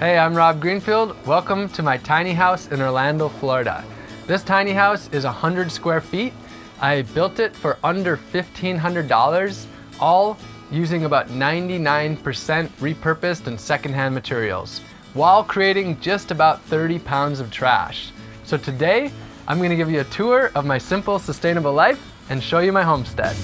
Hey, I'm Rob Greenfield. Welcome to my tiny house in Orlando, Florida. This tiny house is 100 square feet. I built it for under $1,500, all using about 99% repurposed and secondhand materials, while creating just about 30 pounds of trash. So today, I'm going to give you a tour of my simple, sustainable life and show you my homestead.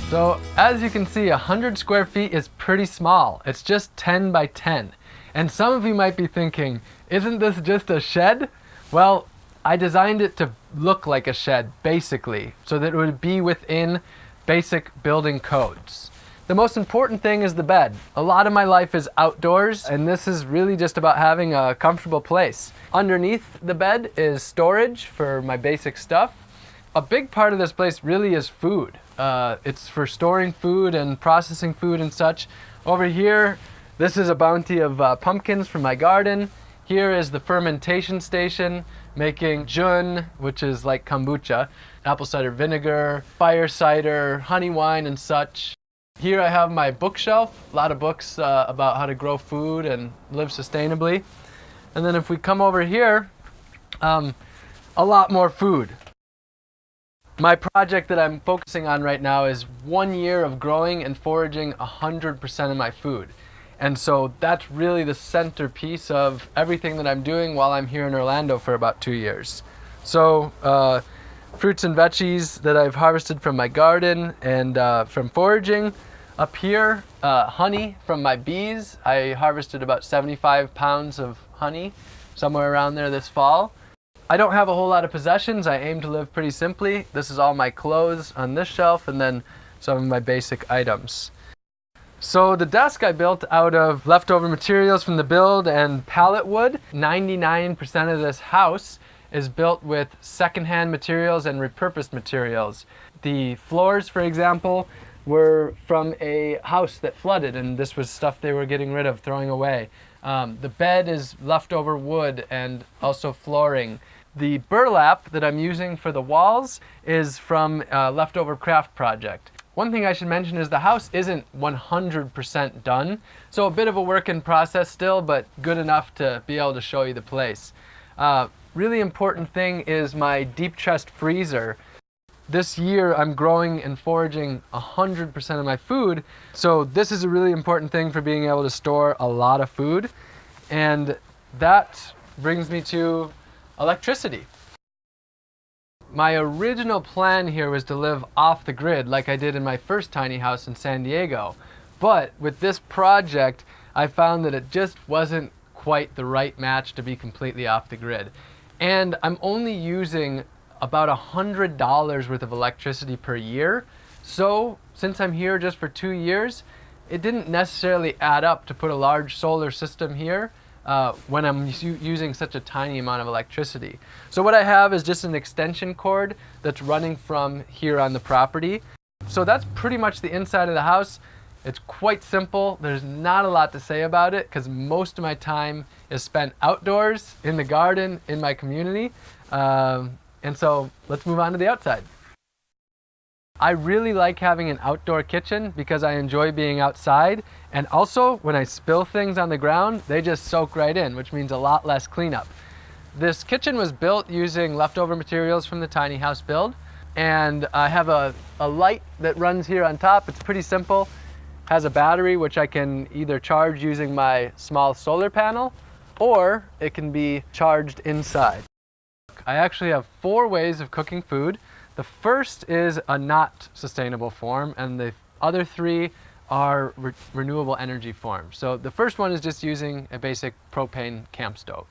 So as you can see, 100 square feet is pretty small. It's just 10 by 10. And some of you might be thinking, isn't this just a shed? Well, I designed it to look like a shed, basically, so that it would be within basic building codes. The most important thing is the bed. A lot of my life is outdoors, and this is really just about having a comfortable place. Underneath the bed is storage for my basic stuff. A big part of this place really is food. It's for storing food and processing food and such. Over here, this is a bounty of pumpkins from my garden. Here is the fermentation station, making jun, which is like kombucha, apple cider vinegar, fire cider, honey wine and such. Here I have my bookshelf, a lot of books about how to grow food and live sustainably. And then if we come over here, a lot more food. My project that I'm focusing on right now is 1 year of growing and foraging 100% of my food. And so that's really the centerpiece of everything that I'm doing while I'm here in Orlando for about 2 years. So fruits and veggies that I've harvested from my garden and from foraging. Up here, honey from my bees. I harvested about 75 pounds of honey, somewhere around there this fall. I don't have a whole lot of possessions. I aim to live pretty simply. This is all my clothes on this shelf and then some of my basic items. So the desk I built out of leftover materials from the build and pallet wood. 99% of this house is built with secondhand materials and repurposed materials. The floors, for example, were from a house that flooded, and this was stuff they were getting rid of, throwing away. The bed is leftover wood and also flooring. The burlap that I'm using for the walls is from a leftover craft project. One thing I should mention is the house isn't 100% done, so a bit of a work in process still, but good enough to be able to show you the place. Really important thing is my deep chest freezer. This year I'm growing and foraging 100% of my food, so this is a really important thing for being able to store a lot of food. And that brings me to electricity. My original plan here was to live off the grid like I did in my first tiny house in San Diego. But with this project, I found that it just wasn't quite the right match to be completely off the grid. And I'm only using about $100 worth of electricity per year. So since I'm here just for 2 years, it didn't necessarily add up to put a large solar system here when I'm using such a tiny amount of electricity. So what I have is just an extension cord that's running from here on the property. So that's pretty much the inside of the house. It's quite simple. There's not a lot to say about it because most of my time is spent outdoors, in the garden, in my community. And so let's move on to the outside. I really like having an outdoor kitchen because I enjoy being outside. And also, when I spill things on the ground, they just soak right in, which means a lot less cleanup. This kitchen was built using leftover materials from the tiny house build. And I have a light that runs here on top. It's pretty simple. Has a battery, which I can either charge using my small solar panel, or it can be charged inside. I actually have 4 ways of cooking food. The first is a not sustainable form, and the other 3 are renewable energy forms. So the first one is just using a basic propane camp stove.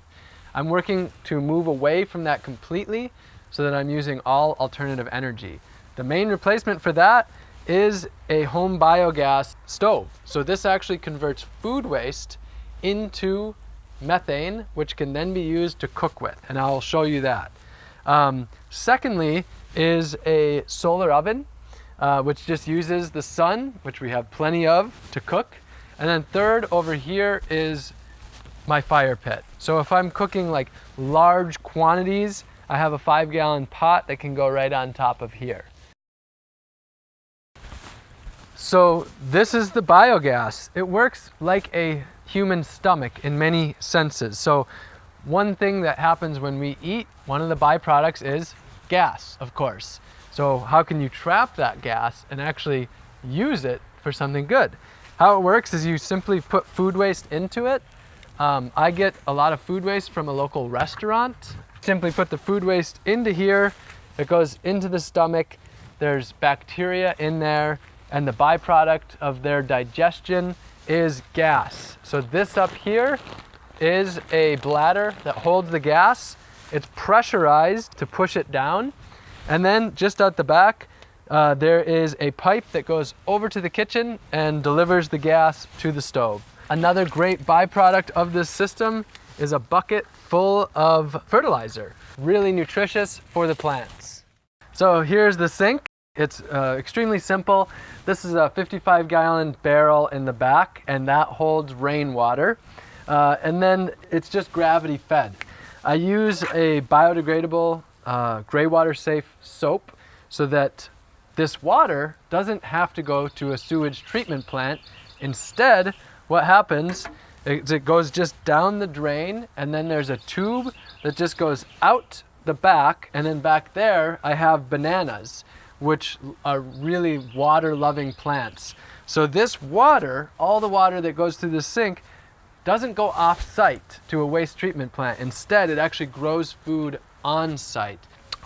I'm working to move away from that completely so that I'm using all alternative energy. The main replacement for that is a home biogas stove. So this actually converts food waste into methane, which can then be used to cook with, and I'll show you that. Secondly is a solar oven, which just uses the sun, which we have plenty of, to cook. And then third over here is my fire pit. So if I'm cooking like large quantities, I have a 5-gallon pot that can go right on top of here. So this is the biogas. It works like a human stomach in many senses. So one thing that happens when we eat, one of the byproducts is gas, of course. So how can you trap that gas and actually use it for something good? How it works is you simply put food waste into it. I get a lot of food waste from a local restaurant. Simply put the food waste into here. It goes into the stomach. There's bacteria in there, and the byproduct of their digestion is gas. So this up here is a bladder that holds the gas. It's pressurized to push it down. And then just out the back, there is a pipe that goes over to the kitchen and delivers the gas to the stove. Another great byproduct of this system is a bucket full of fertilizer, really nutritious for the plants. So here's the sink. It's extremely simple. This is a 55-gallon barrel in the back, and that holds rainwater. And then it's just gravity fed. I use a biodegradable, gray water safe soap so that this water doesn't have to go to a sewage treatment plant. Instead, what happens is it goes just down the drain, and then there's a tube that just goes out the back, and then back there I have bananas, which are really water-loving plants. So this water, all the water that goes through the sink, doesn't go off-site to a waste treatment plant. Instead, it actually grows food on-site.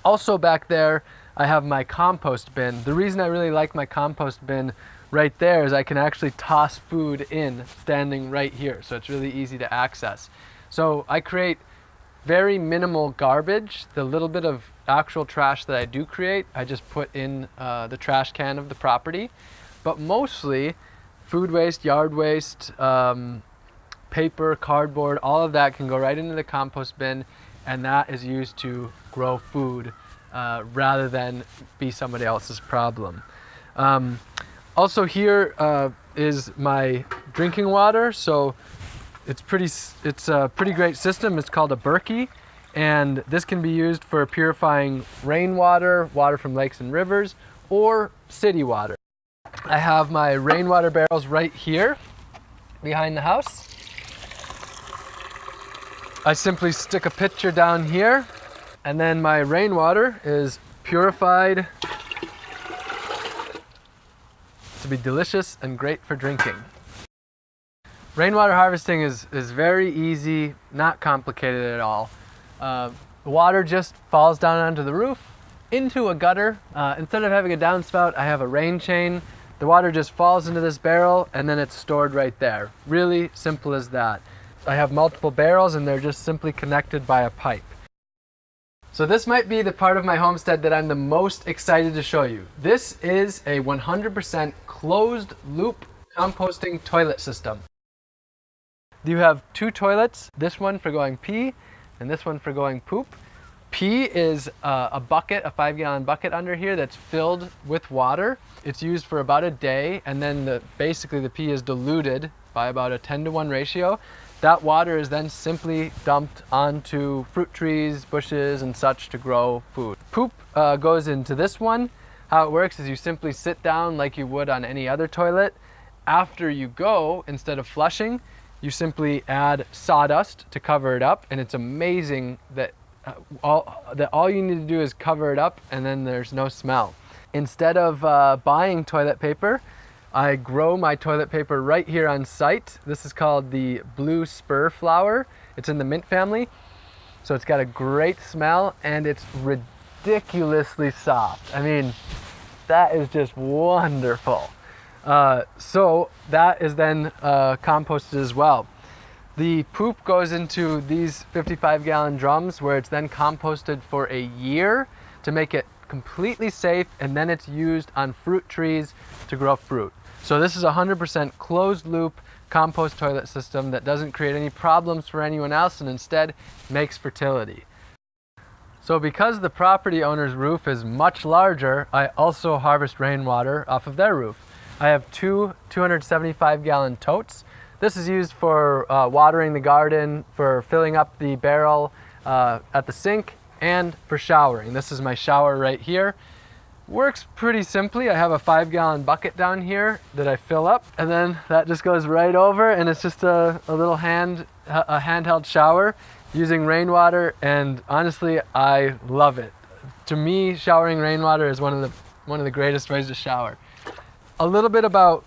Also back there, I have my compost bin. The reason I really like my compost bin right there is I can actually toss food in standing right here, so it's really easy to access. So I create very minimal garbage. The little bit of actual trash that I do create, I just put in the trash can of the property. But mostly food waste, yard waste, paper, cardboard, all of that can go right into the compost bin, and that is used to grow food rather than be somebody else's problem. Also here is my drinking water. So it's a pretty great system. It's called a Berkey, and this can be used for purifying rainwater, water from lakes and rivers, or city water. I have my rainwater barrels right here behind the house. I simply stick a pitcher down here, and then my rainwater is purified to be delicious and great for drinking. Rainwater harvesting is very easy, not complicated at all. The water just falls down onto the roof, into a gutter. Instead of having a downspout, I have a rain chain. The water just falls into this barrel, and then it's stored right there. Really simple as that. I have multiple barrels, and they're just simply connected by a pipe. So this might be the part of my homestead that I'm the most excited to show you. This is a 100% closed loop composting toilet system. You have two toilets, this one for going pee and this one for going poop. Pee is a bucket, a 5-gallon bucket under here that's filled with water. It's used for about a day, and then basically the pee is diluted by about a 10-to-1 ratio. That water is then simply dumped onto fruit trees, bushes, and such to grow food. Poop goes into this one. How it works is you simply sit down like you would on any other toilet. After you go, instead of flushing, you simply add sawdust to cover it up, and it's amazing that all you need to do is cover it up, and then there's no smell. Instead of buying toilet paper, I grow my toilet paper right here on site. This is called the blue spur flower. It's in the mint family, so it's got a great smell, and it's ridiculously soft. I mean, that is just wonderful. So that is then composted as well. The poop goes into these 55-gallon drums, where it's then composted for a year to make it completely safe, and then it's used on fruit trees to grow fruit. So this is a 100% closed loop compost toilet system that doesn't create any problems for anyone else, and instead makes fertility. So because the property owner's roof is much larger, I also harvest rainwater off of their roof. I have two 275-gallon totes. This is used for watering the garden, for filling up the barrel at the sink, and for showering. This is my shower right here. works pretty simply. I have a 5-gallon bucket down here that I fill up, and then that just goes right over, and it's just a little handheld shower using rainwater, and honestly, I love it. To me, showering rainwater is one of the greatest ways to shower. A little bit about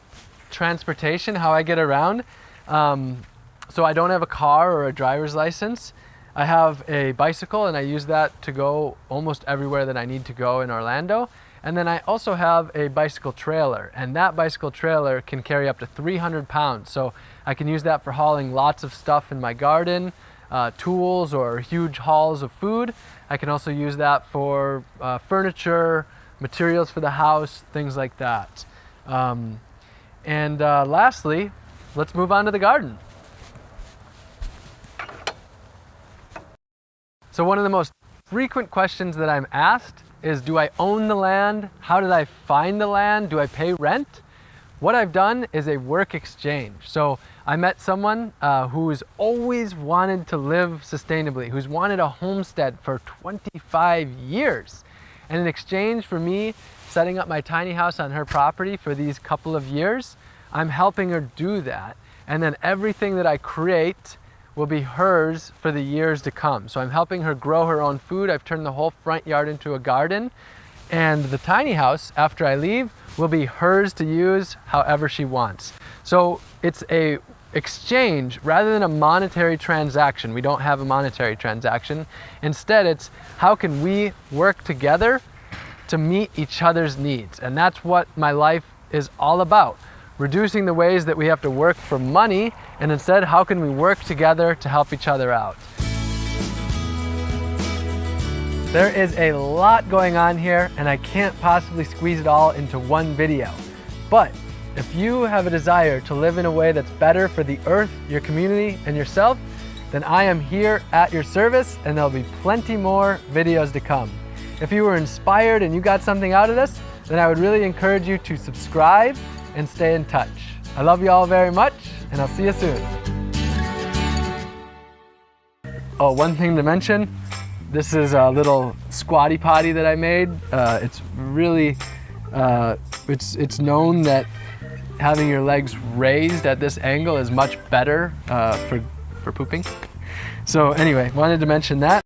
transportation, how I get around. So I don't have a car or a driver's license. I have a bicycle, and I use that to go almost everywhere that I need to go in Orlando. And then I also have a bicycle trailer, and that bicycle trailer can carry up to 300 pounds. So I can use that for hauling lots of stuff in my garden, tools or huge hauls of food. I can also use that for furniture, materials for the house, things like that. Lastly, let's move on to the garden. So one of the most frequent questions that I'm asked is, do I own the land? How did I find the land? Do I pay rent? What I've done is a work exchange. So I met someone who's always wanted to live sustainably, who's wanted a homestead for 25 years. And in exchange for me setting up my tiny house on her property for these couple of years, I'm helping her do that. And then everything that I create will be hers for the years to come. So I'm helping her grow her own food. I've turned the whole front yard into a garden. And the tiny house, after I leave, will be hers to use however she wants. So it's a exchange rather than a monetary transaction. We don't have a monetary transaction. Instead, it's how can we work together to meet each other's needs? And that's what my life is all about. Reducing the ways that we have to work for money, and instead, how can we work together to help each other out? There is a lot going on here, and I can't possibly squeeze it all into one video. But if you have a desire to live in a way that's better for the earth, your community, and yourself, then I am here at your service, and there'll be plenty more videos to come. If you were inspired and you got something out of this, then I would really encourage you to subscribe and stay in touch. I love you all very much, and I'll see you soon. Oh, one thing to mention, this is a little squatty potty that I made. It's really, it's known that having your legs raised at this angle is much better for pooping. So anyway, wanted to mention that.